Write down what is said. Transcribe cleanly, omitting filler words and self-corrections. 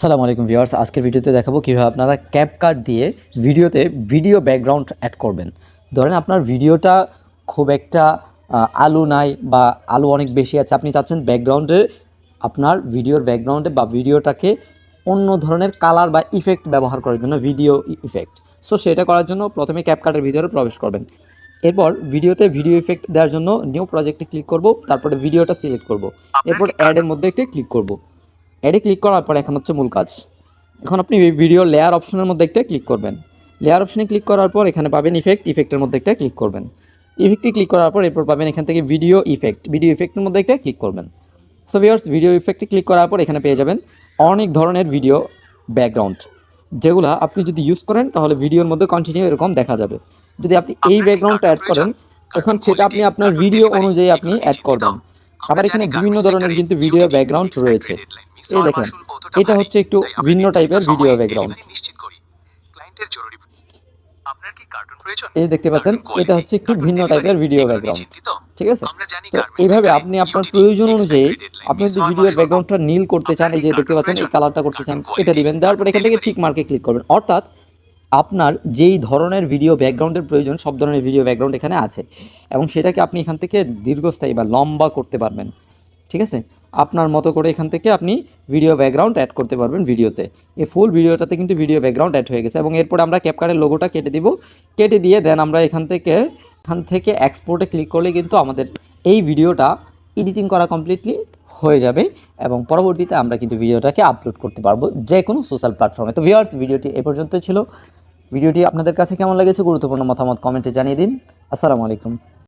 আসসালামু আলাইকুম ভিউয়ার্স, আজকের ভিডিওতে দেখাবো কীভাবে আপনারা ক্যাপকাট দিয়ে ভিডিওতে ভিডিও ব্যাকগ্রাউন্ড অ্যাড করবেন। ধরেন আপনার ভিডিওটা খুব একটা আলো নাই বা আলো অনেক বেশি আছে, আপনি চাচ্ছেন ব্যাকগ্রাউন্ডে আপনার ভিডিওর ব্যাকগ্রাউন্ডে বা ভিডিওটাকে অন্য ধরনের কালার বা ইফেক্ট ব্যবহার করার জন্য, ভিডিও ইফেক্ট। সো সেটা করার জন্য প্রথমে ক্যাপকাটের ভিতরে প্রবেশ করবেন। এরপর ভিডিওতে ভিডিও ইফেক্ট দেওয়ার জন্য নিউ প্রজেক্টে ক্লিক করব, তারপরে ভিডিওটা সিলেক্ট করব, এরপর অ্যাডের মধ্যে একটি ক্লিক করব। অ্যাডে ক্লিক করার পর এখন হচ্ছে মূল কাজ। এখন আপনি ভিডিও লেয়ার অপশনের মধ্যে একটা ক্লিক করবেন। লেয়ার অপশনে ক্লিক করার পর এখানে পাবেন ইফেক্টের মধ্যে একটা ক্লিক করবেন। ইফেক্টে ক্লিক করার পর এরপর পাবেন এখান থেকে ভিডিও ইফেক্টের মধ্যে একটা ক্লিক করবেন। সো ভিউয়ার্স, ভিডিও ইফেক্টে ক্লিক করার পর এখানে পেয়ে যাবেন অনেক ধরনের ভিডিও ব্যাকগ্রাউন্ড, যেগুলো আপনি যদি ইউজ করেন তাহলে ভিডিওর মধ্যে কন্টিনিউ এরকম দেখা যাবে। যদি আপনি এই ব্যাকগ্রাউন্ডটা অ্যাড করেন, এখন সেটা আপনি আপনার ভিডিও অনুযায়ী আপনি অ্যাড করবেন। আবার এখানে বিভিন্ন ধরনের কিন্তু ভিডিও ব্যাকগ্রাউন্ড রয়েছে। এই দেখেন, এটা হচ্ছে একটু ভিন্ন টাইপের ভিডিও ব্যাকগ্রাউন্ড। এই দেখতে পাচ্ছেন, এটা হচ্ছে একটু ভিন্ন টাইপের ভিডিও ব্যাকগ্রাউন্ড। ঠিক আছে, তো এইভাবে আপনি আপনার প্রয়োজন অনুযায়ী আপনি যদি ভিডিও ব্যাকগ্রাউন্ডটা নীল করতে চান, এই যে দেখতে পাচ্ছেন এই কালারটা করতে চান, এটা দিবেন। দেওয়ার পর এখান থেকে ঠিক মার্কে ক্লিক করবেন। অর্থাৎ আপনার যেই ধরনের ভিডিও ব্যাকগ্রাউন্ডের প্রয়োজন, সব ধরনের ভিডিও ব্যাকগ্রাউন্ড এখানে আছে, এবং সেটাকে আপনি এখান থেকে দীর্ঘস্থায়ী বা লম্বা করতে পারবেন। ঠিক আছে, আপনার মতো করে এখান থেকে আপনি ভিডিও ব্যাকগ্রাউন্ড অ্যাড করতে পারবেন ভিডিওতে। এই ফুল ভিডিওটাতে কিন্তু ভিডিও ব্যাকগ্রাউন্ড অ্যাড হয়ে গেছে, এবং এরপর আমরা ক্যাপকাটের লোগোটা কেটে দিব। কেটে দিয়ে দেন আমরা এখান থেকে এক্সপোর্টে ক্লিক করলে কিন্তু আমাদের এই ভিডিওটা এডিটিং করা কমপ্লিটলি হয়ে যাবে, এবং পরবর্তীতে আমরা কিন্তু ভিডিওটাকে আপলোড করতে পারবো যে কোনো সোশ্যাল প্ল্যাটফর্মে। তো ভিউয়ার্স, ভিডিওটি এ পর্যন্তই ছিল। ভিডিওটি আপনাদের কাছে কেমন লেগেছে গুরুত্বপূর্ণ মতামত কমেন্টে জানিয়ে দিন। আসসালামু আলাইকুম।